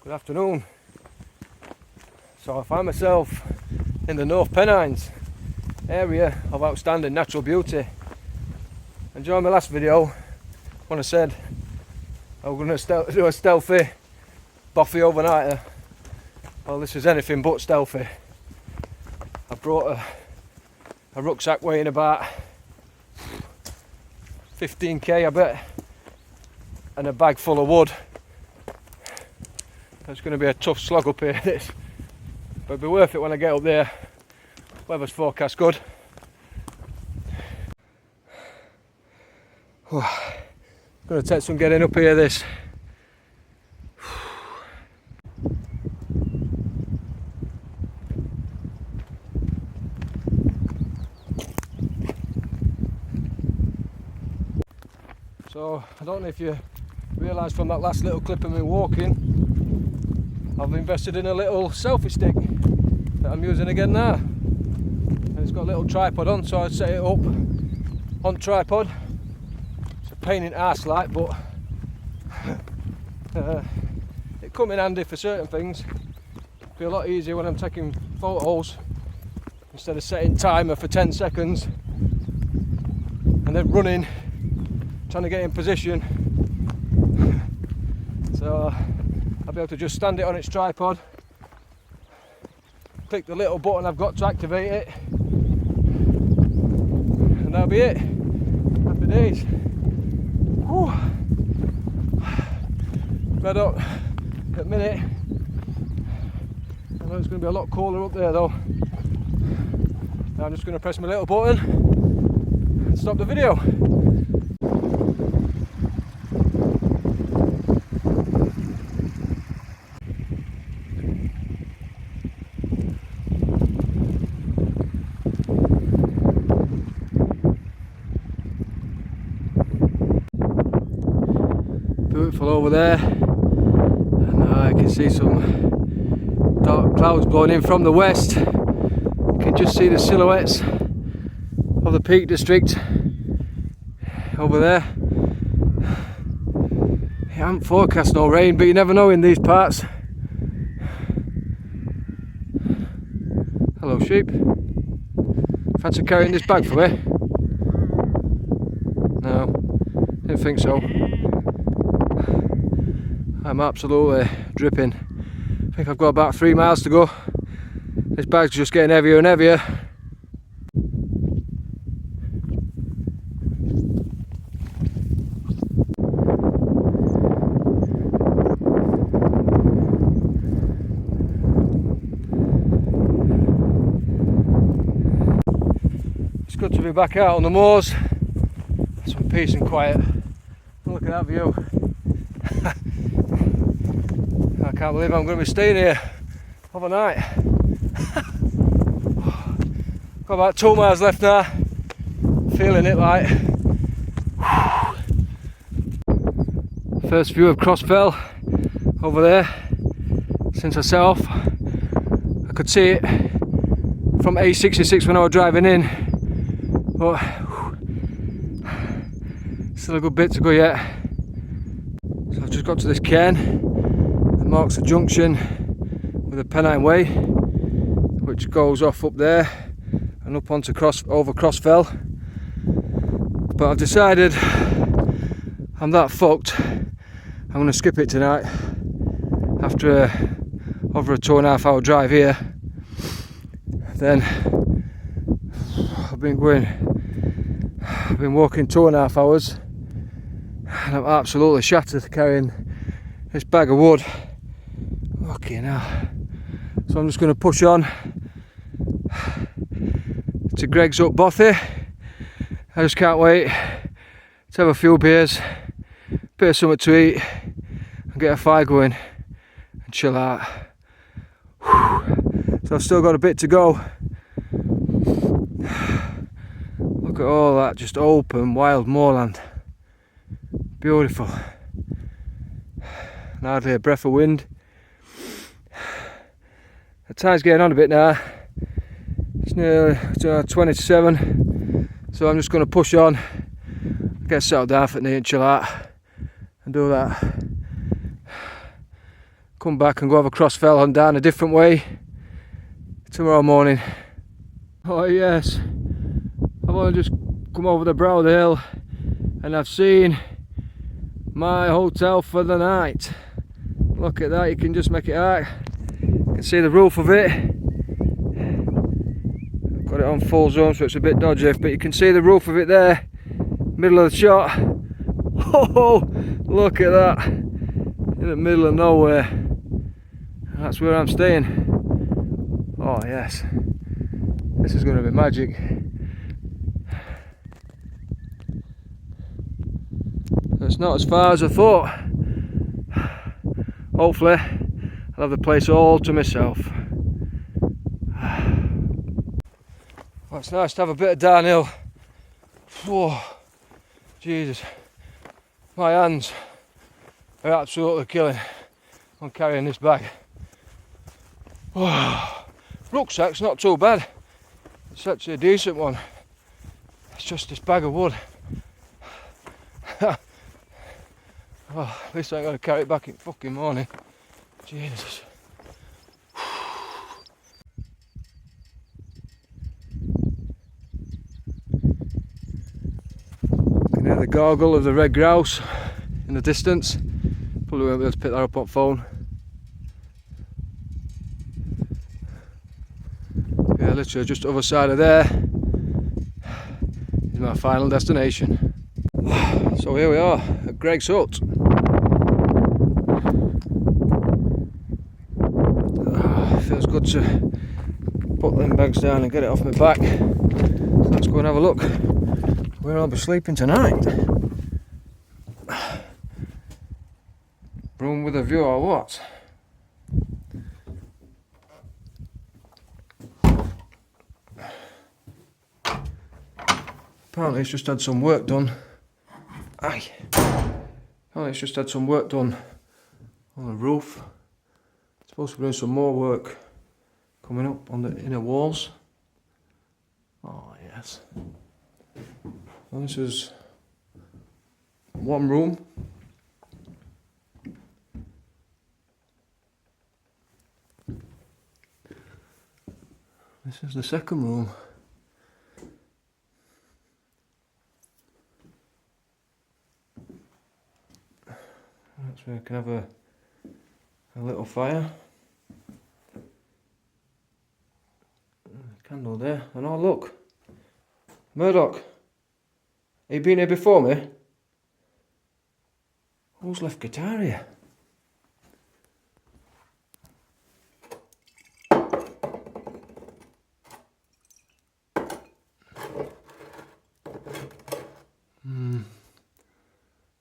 Good afternoon. So I find myself in the North Pennines area of outstanding natural beauty. And during my last video, when I said I was going to do a stealthy Bothy overnighter, well, this is anything but stealthy. I brought a rucksack weighing about 15k I bet, and a bag full of wood. It's going to be a tough slog up here, this, but it'll be worth it when I get up there. Weather's forecast good. Going to take some getting up here, this. So I don't know if you realise from that last little clip of me walking, I've invested in a little selfie stick that I'm using again now. And it's got a little tripod on, so I set it up on tripod. It's a pain in arse like, but it come in handy for certain things. It'll be a lot easier when I'm taking photos, instead of setting timer for 10 seconds and then running trying to get in position. So I'll be able to just stand it on its tripod, click the little button I've got to activate it, and that'll be it. Happy days. Whew. Red up at the minute. I know it's going to be a lot cooler up there though. Now I'm just going to press my little button and stop the video. Beautiful over there, and now I can see some dark clouds blowing in from the west. You can just see the silhouettes of the Peak District over there. I haven't forecast no rain, but you never know in these parts. Hello sheep, fancy carrying this bag for me? No, didn't think so. I'm absolutely dripping. I think I've got about 3 miles to go. This bag's just getting heavier and heavier. It's good to be back out on the moors. Some peace and quiet. Look at that view. I can't believe I'm going to be staying here overnight. Got about 2 miles left now. Feeling it like. First view of Crossfell over there. Since I set off, I could see it from A66 when I was driving in, but still a good bit to go yet. So I've just got to this cairn that marks the junction with the Pennine Way, which goes off up there and up onto over Crossfell. But I've decided I'm that fucked, I'm going to skip it tonight after over a 2.5 hour drive here. Then I've been walking 2.5 hours, and I'm absolutely shattered carrying this bag of wood. Fucking hell. So I'm just going to push on to Greg's up Bothy. I just can't wait to have a few beers, bit of something to eat, and get a fire going and chill out. So I've still got a bit to go. Look at all that just open wild moorland. Beautiful. Hardly a breath of wind. The time's getting on a bit now. It's nearly 20 to 7, so I'm just going to push on, get settled down for the night and chill out and do that come back and go have a crossfell on down a different way tomorrow morning. Oh yes, I've only just come over the brow of the hill and I've seen my hotel for the night. Look at that, you can just make it out. You can see the roof of it. I've got it on full zoom so it's a bit dodgy, but you can see the roof of it there, middle of the shot. Oh, look at that, in the middle of nowhere. That's where I'm staying. Oh yes, this is going to be magic. It's not as far as I thought. Hopefully I'll have the place all to myself. Well, it's nice to have a bit of downhill. Whoa, Jesus, my hands are absolutely killing on carrying this bag. Whoa. Rucksack's not too bad, it's actually a decent one. It's just this bag of wood. Oh, at least I ain't got to carry it back in fucking morning. Jesus. You can hear the gargle of the red grouse in the distance. Probably won't be able to pick that up on phone. Yeah, literally just other side of there is my final destination. So here we are at Greg's hut. Feels good to put them bags down and get it off my back. So let's go and have a look where I'll be sleeping tonight. Room with a view or what? Apparently it's just had some work done. Aye. Apparently it's just had some work done on the roof. It's supposed to be doing some more work coming up on the inner walls. Oh yes. And this is one room. This is the second room. That's where you can have a little fire. Candle there, and oh look, Murdoch, have you been here before me? Who's left guitar here?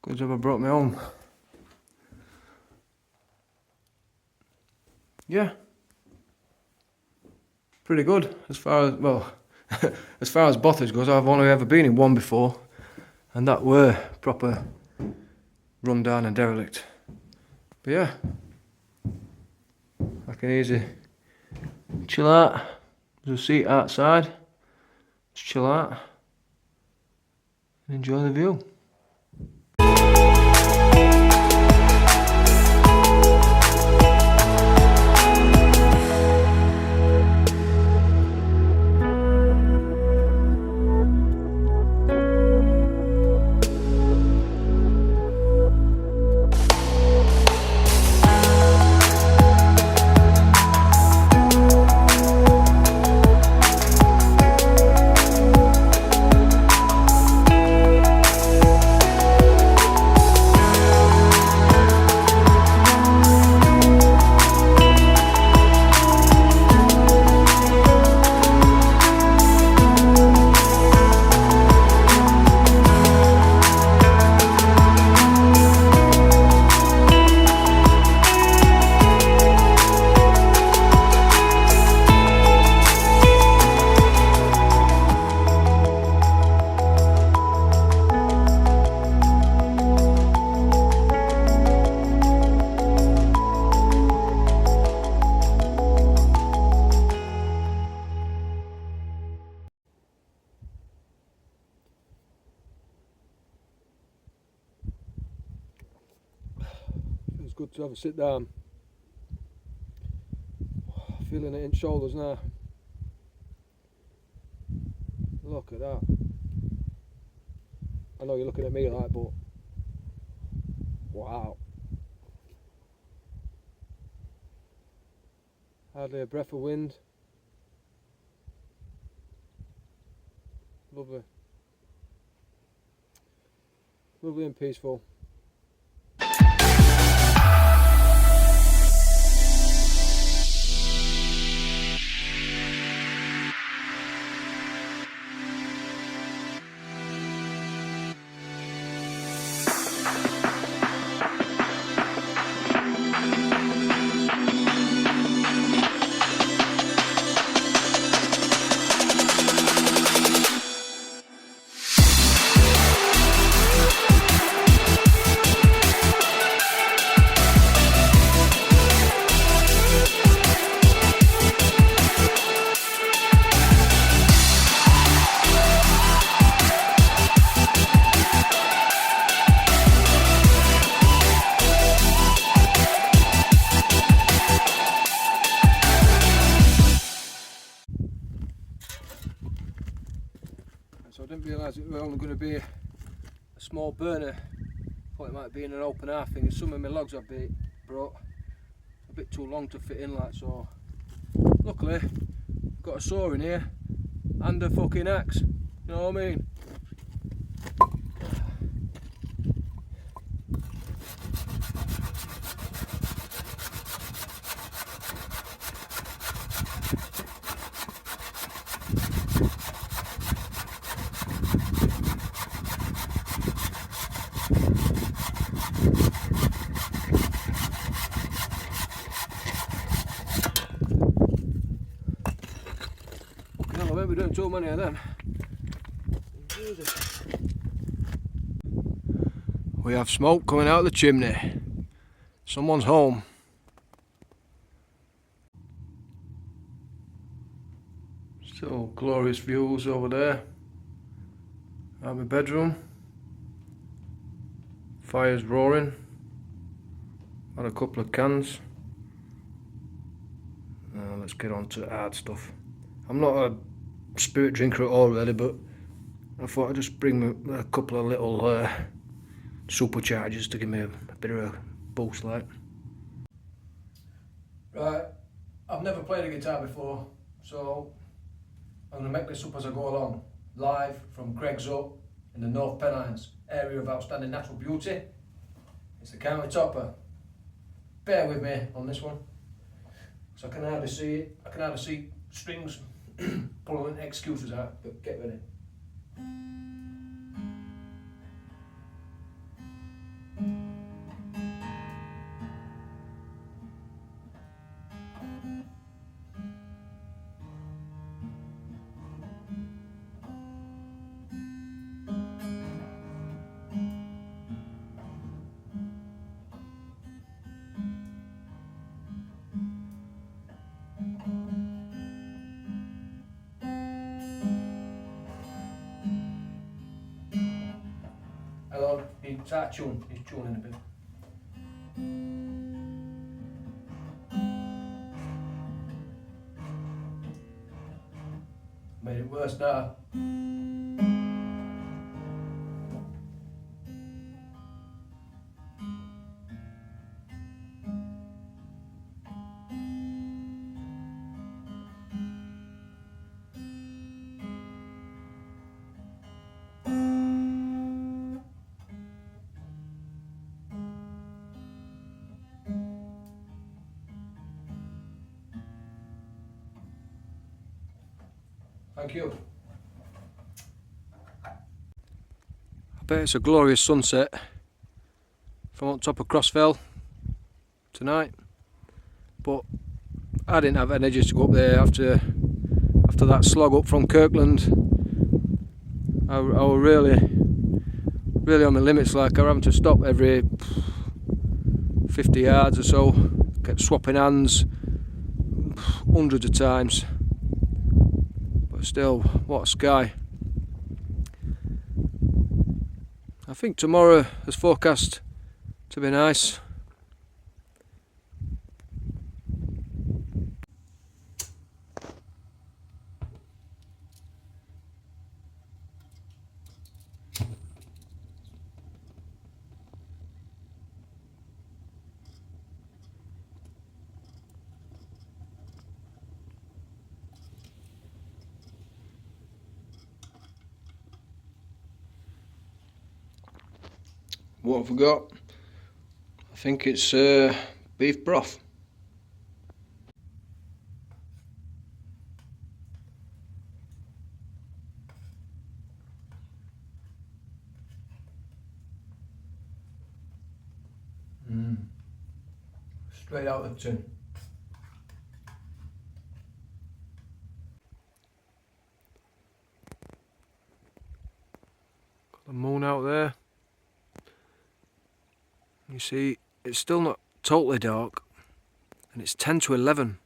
Good job I brought me home. Yeah. Pretty good as far as, well, as far as Bothy goes. I've only ever been in one before, and that were proper run down and derelict. But yeah, I can easy chill out. There's a seat outside. Just chill out and enjoy the view. It's good to have a sit down feeling it in shoulders now. Look at that. I know you're looking at me like, but wow. Hardly a breath of wind. Lovely. Lovely and peaceful. So I didn't realise it was only going to be a small burner. Thought it might be in an open air thing. Some of my logs I've brought a bit too long to fit in, like so. Luckily, got a saw in here and a fucking axe. You know what I mean? I won't be doing too many of them. We have smoke coming out of the chimney. Someone's home. Still glorious views over there. Out my bedroom. Fire's roaring. Had a couple of cans. Now let's get on to hard stuff. I'm not a spirit drinker at all really, but I thought I'd just bring me a couple of little superchargers to give me a bit of a boost like. Right, I've never played a guitar before, so I'm going to make this up as I go along. Live from Craig's Up in the North Pennines, area of outstanding natural beauty. It's the county topper. Bear with me on this one, so I can hardly see it. I can hardly see strings pulling excuses out, but get ready. Hello, he's out of tune, he's tuning a bit. Made it worse now. Thank you. I bet it's a glorious sunset from on top of Crossfell tonight, but I didn't have energy to go up there after that slog up from Kirkland. I was really on my limits, like I was having to stop every 50 yards or so, kept swapping hands hundreds of times. Still, what a sky. I think tomorrow is forecast to be nice. What have we got? I think it's beef broth. Straight out of the tin. Got the moon out there. You see, it's still not totally dark, and it's 10 to 11.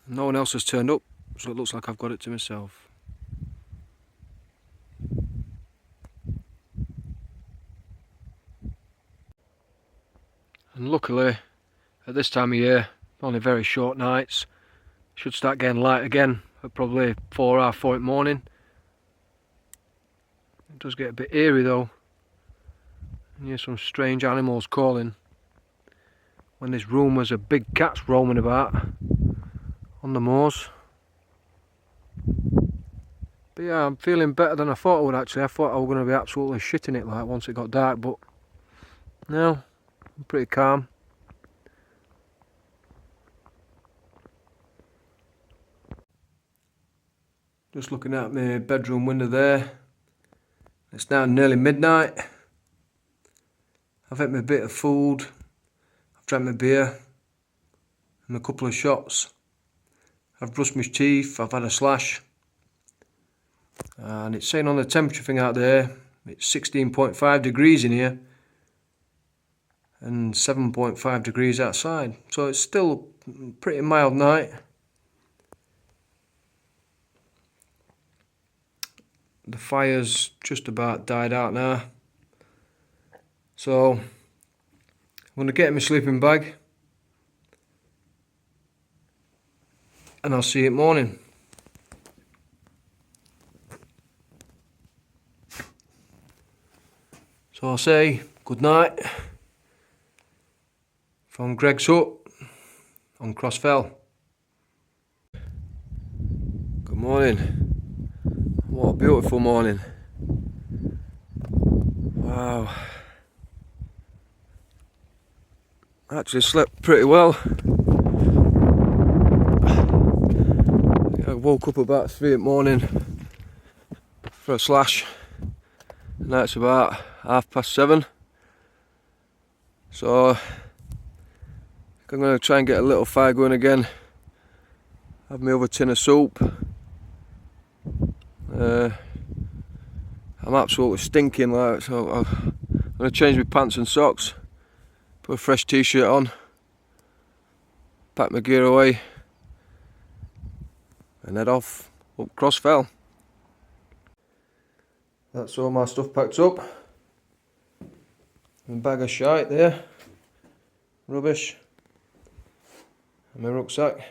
No one else has turned up, so it looks like I've got it to myself. And luckily, at this time of year, only very short nights. Should start getting light again at probably 4 in the morning. It does get a bit eerie though. And you hear some strange animals calling. When there's rumours of big cats roaming about on the moors. But yeah, I'm feeling better than I thought I would actually. I thought I was going to be absolutely shitting it like once it got dark, but no, I'm pretty calm. Just looking out my bedroom window there. It's now nearly midnight. I've had my bit of food. I've drank my beer and a couple of shots. I've brushed my teeth. I've had a slash. And it's saying on the temperature thing out there, it's 16.5 degrees in here and 7.5 degrees outside. So it's still a pretty mild night. The fire's just about died out now. So I'm going to get in my sleeping bag and I'll see you in the morning. So I'll say good night from Greg's hut on Crossfell. Good morning. What a beautiful morning. Wow. I actually slept pretty well. I woke up about 3 in the morning for a slash. And now it's about 7:30. So I'm going to try and get a little fire going again. Have my other tin of soup. I'm absolutely stinking, like, so I'm going to change my pants and socks, put a fresh t-shirt on, pack my gear away and head off up Crossfell. That's all my stuff packed up. A bag of shite there, rubbish, and my rucksack.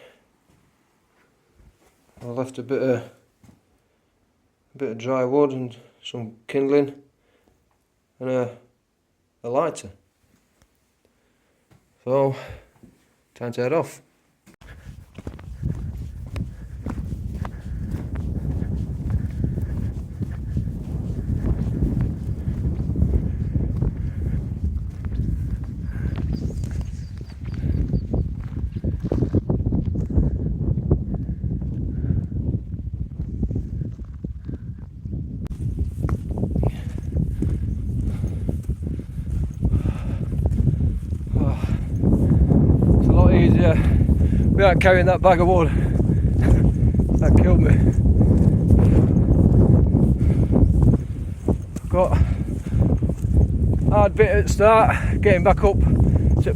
I left a bit of dry wood and some kindling and a lighter. So, time to head off. Easier without carrying that bag of wood. That killed me. Got a hard bit at the start, getting back up to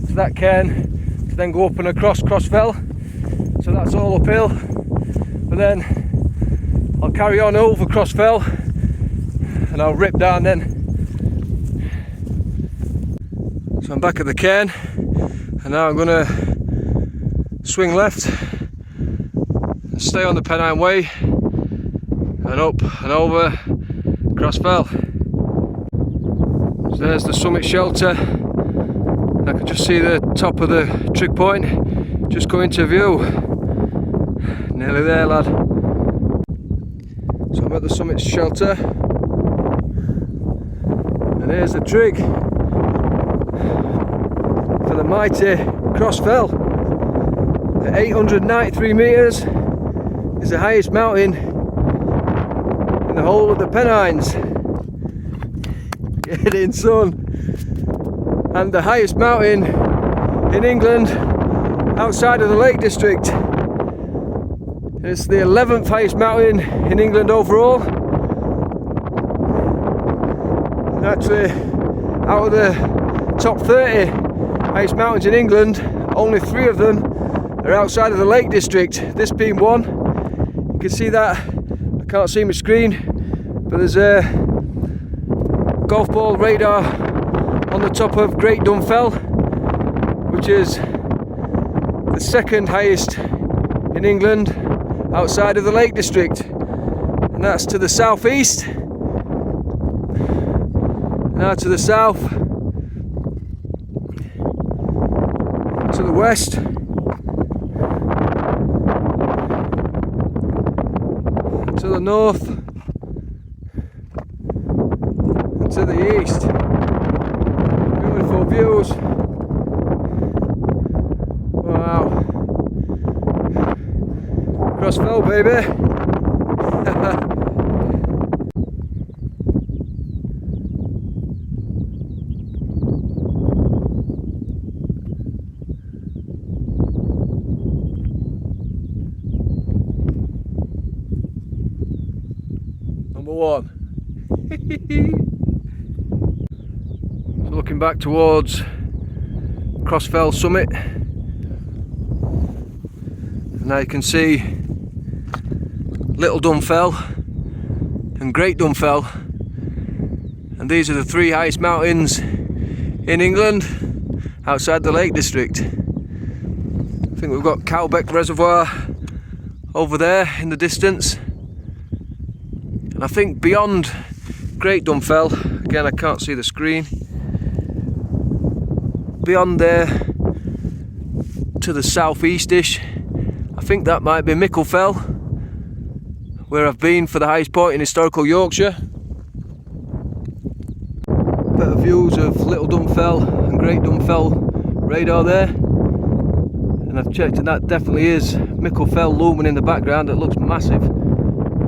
to that cairn, to then go up and across Crossfell. So that's all uphill. But then I'll carry on over Crossfell and I'll rip down then. So I'm back at the cairn. And now I'm going to swing left and stay on the Pennine Way and up and over Crossfell. So there's the summit shelter. I can just see the top of the trig point just coming to view. Nearly there, lad. So I'm at the summit shelter. And here's the trig for the mighty Crossfell. At 893 metres is the highest mountain in the whole of the Pennines. Get in, son. And the highest mountain in England outside of the Lake District. It's the 11th highest mountain in England overall. And actually, out of the top 30 highest mountains in England, only 3 of them are outside of the Lake District, this being one. You can see that, I can't see my screen, but there's a golf ball radar on the top of Great Dunfell, which is the 2nd highest in England outside of the Lake District, and that's to the southeast. Now to the south, to the west, to the north, and to the east. Beautiful views. Wow. Crossfell, baby. Number 1. So looking back towards Crossfell summit, and now you can see Little Dunfell and Great Dunfell, and these are the 3 highest mountains in England outside the Lake District. I think we've got Cowbeck Reservoir over there in the distance, and I think beyond Great Dunfell, again I can't see the screen, beyond there to the southeast-ish, I think that might be Micklefell, where I've been for the highest point in historical Yorkshire. Better views of Little Dunfell and Great Dunfell radar there, and I've checked and that definitely is Micklefell looming in the background. It looks massive.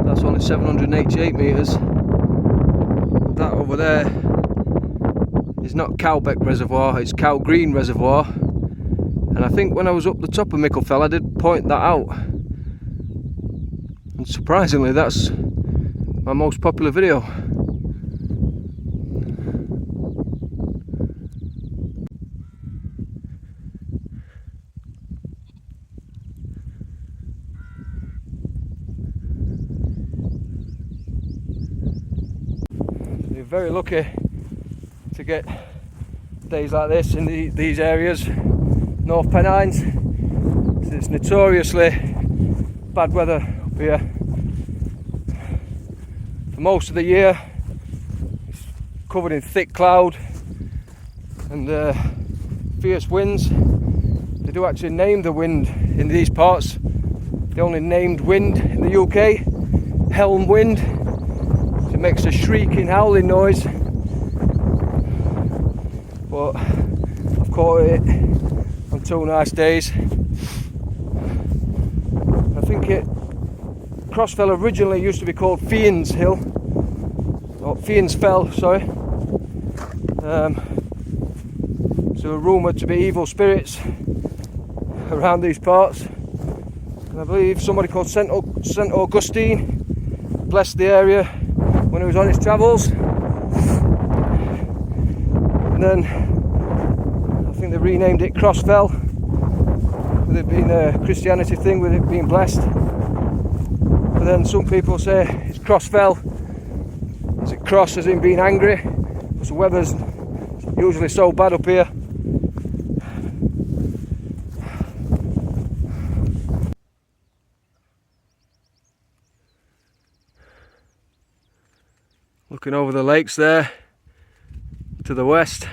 That's only 788 metres. That over there is not Cowbeck Reservoir, it's Cow Green Reservoir, and I think when I was up the top of Micklefell I did point that out, and surprisingly that's my most popular video. You're very lucky to get days like this in these areas, North Pennines. It's notoriously bad weather up here for most of the year. It's covered in thick cloud and fierce winds. They do actually name the wind in these parts. The only named wind in the UK, Helm wind. It makes a shrieking, howling noise. But I've caught it on 2 nice days. I think Crossfell originally used to be called Fiends Hill, or Fiends Fell, sorry. So rumoured to be evil spirits around these parts. And I believe somebody called St Augustine blessed the area when he was on his travels. And then I think they renamed it Crossfell, with it being a Christianity thing, with it being blessed. But then some people say it's Crossfell. Is it cross as in being angry? Because the weather's usually so bad up here. Looking over the lakes there to the west.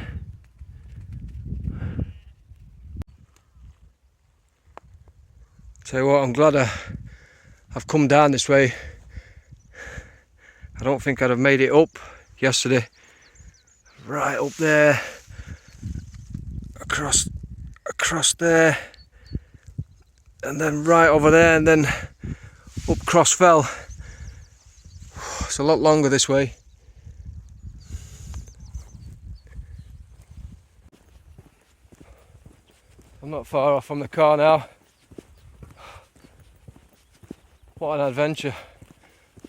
Tell you what, I'm glad I've come down this way. I don't think I'd have made it up yesterday. right up there, across there, and then right over there, and then up Crossfell. It's a lot longer this way. I'm not far off from the car now. What an adventure.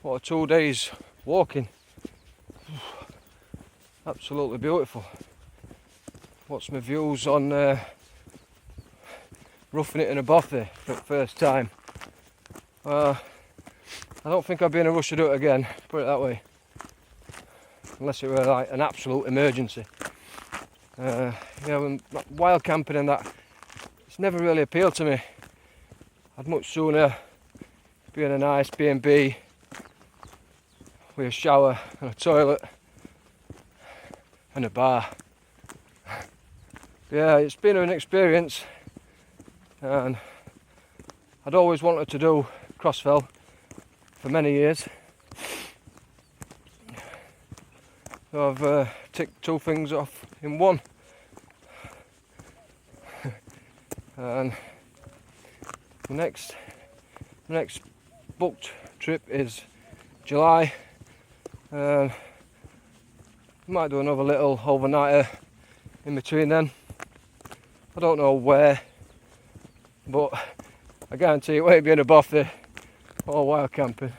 What a 2 days walking. Absolutely beautiful. What's my views on roughing it in a Bothy for the first time? I don't think I'd be in a rush to do it again, put it that way. Unless it were like an absolute emergency. When wild camping and that, it's never really appealed to me. I'd much sooner be in a nice B&B with a shower and a toilet and a bar. Yeah, it's been an experience, and I'd always wanted to do Crossfell for many years. So I've ticked 2 things off in one. And the next booked trip is July. Might do another little overnighter in between then. I don't know where, but I guarantee it won't be in a Bothy or wild camping.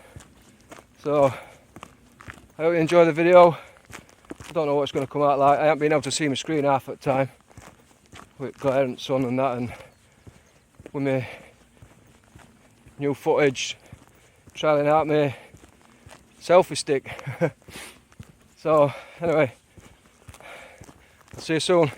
So I hope you enjoy the video. I don't know what's going to come out like. I haven't been able to see my screen half at the time with glare and sun and that, and with my new footage, trialing out my selfie stick. So anyway, I'll see you soon.